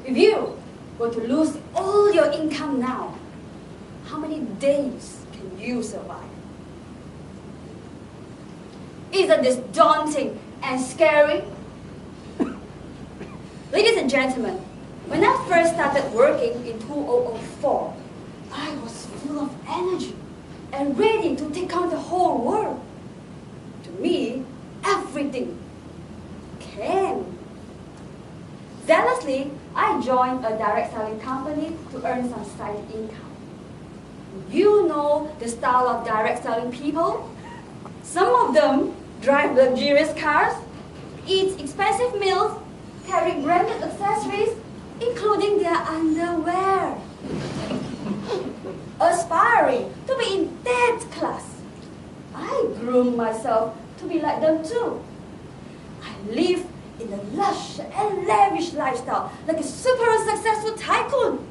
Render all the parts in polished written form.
If you were to lose all your income now, how many days can you survive? Isn't this daunting and scary? Ladies and gentlemen, when I first started working in 2004, I was full of energy and ready to take on the whole world. To me, everything came. Zealously, I joined a direct selling company to earn some side income. You know the style of direct selling people? Some of them drive luxurious cars, eat expensive meals, carry branded accessories, including their underwear. Aspiring to be in that class, I groomed myself to be like them too. I live in a lush and lavish lifestyle like a super successful tycoon,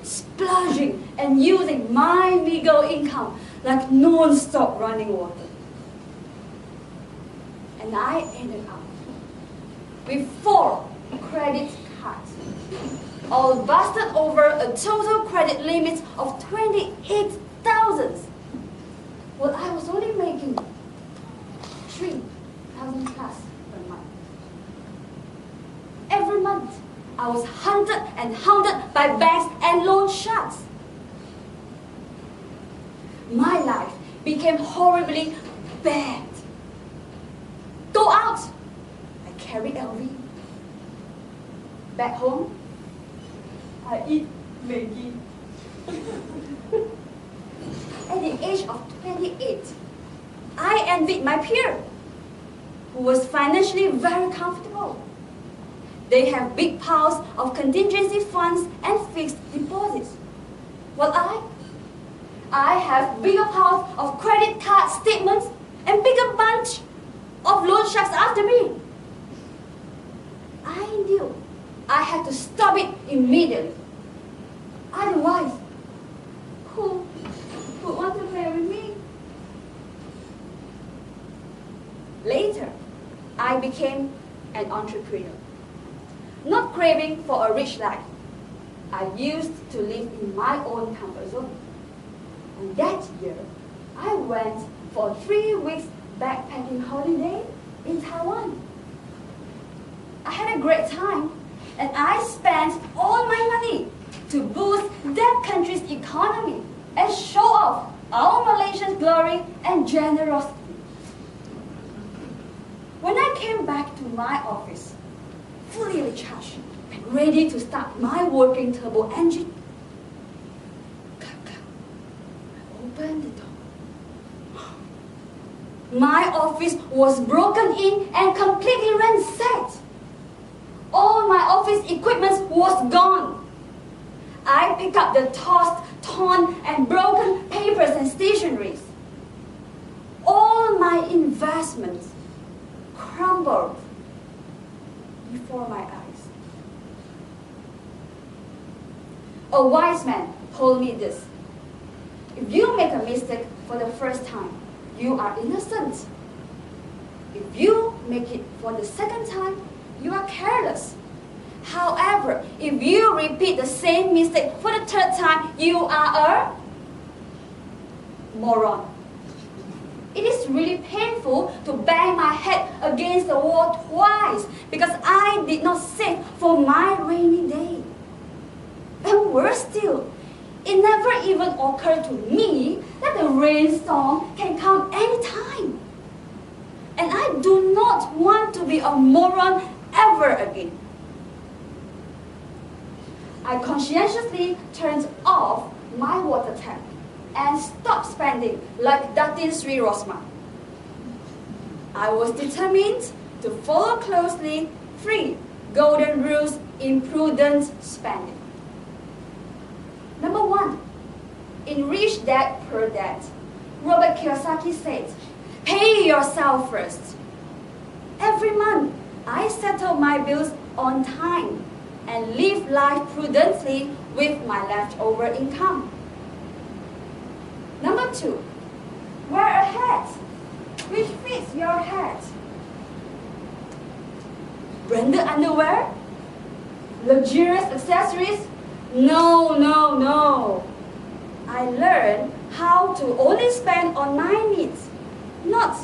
splurging and using my meager income like non-stop running water. And I ended up with 4 credit cards, all busted over a total credit limit of 28,000. Well, I was only making 3,000 plus per month. Every month, I was hunted and hounded by banks and loan sharks. My life became horribly bad. Go out, I carry LV. Back home, I eat Maggi. At the age of 28, I envied my peer, who was financially very comfortable. They have big piles of contingency funds and fixed deposits. While I have bigger piles of credit card statements and bigger bunch of loan sharks after me. I knew I had to stop it immediately. Otherwise, who would want to play with me? Later, I became an entrepreneur. Not craving for a rich life, I used to live in my own comfort zone. And that year, I went for a 3 weeks backpacking holiday in Taiwan. I had a great time, and I spent all my money to boost that country's economy and show off our Malaysian glory and generosity. When I came back to my office, fully recharged and ready to start my working turbo engine, clap, clap, I opened the door. My office was broken in and completely ransacked. All my office equipment was gone. I picked up the tossed, torn, and broken papers and stationeries. All my investments crumbled before my eyes. A wise man told me this: if you make a mistake for the first time, you are innocent. If you make it for the second time, you are careless. However, if you repeat the same mistake for the third time, you are a moron. It is really painful to bang my head against the wall twice because I did not save for my rainy day. And worse still, it never even occurred to me that the rainstorm can come anytime. And I do not want to be a moron ever again. I conscientiously turned off my water tap and stopped spending like Datin Sri Rosma. I was determined to follow closely 3 golden rules in prudent spending. Number 1, in Rich Dad Poor Dad, Robert Kiyosaki said, pay yourself first. Every month, I settle my bills on time and live life prudently with my leftover income. Number 2, wear a hat which fits your head. Branded underwear? luxurious accessories. No, no, no. I learned how to only spend on my needs, not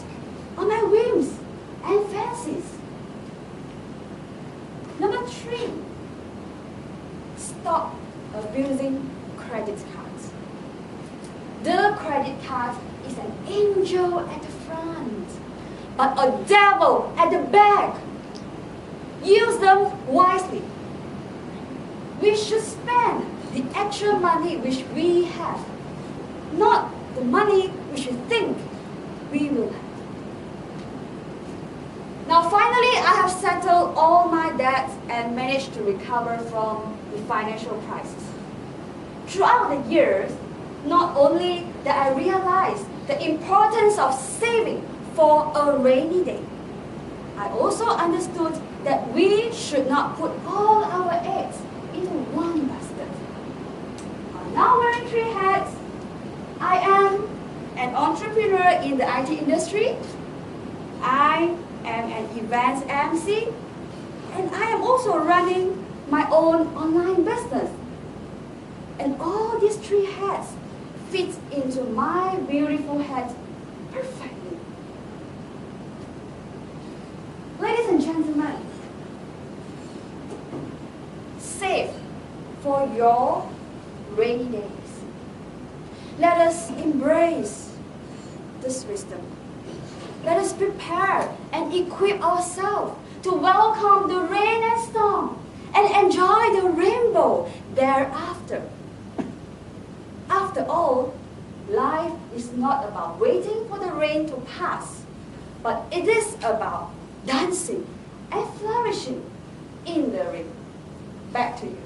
on my whims and fancies. Number 3, stop abusing credit cards. The credit card is an angel at the front, but a devil at the back. Use them wisely. We should spend the actual money which we have, not the money which we think we will have. Now finally, I have settled all my debts and managed to recover from the financial crisis. Throughout the years, not only that I realized the importance of saving for a rainy day, I also understood that we should not put all our eggs into one basket. I'm now wearing 3 hats. I am an entrepreneur in the IT industry. I am an events MC, and I am also running my own online business. And all these 3 hats fit into my beautiful head perfectly. Ladies and gentlemen, save for your rainy days. Let us embrace this wisdom. Let us prepare and equip ourselves to welcome the rain and storm and enjoy the rainbow thereafter. After all, life is not about waiting for the rain to pass, but it is about dancing and flourishing in the rain. Back to you.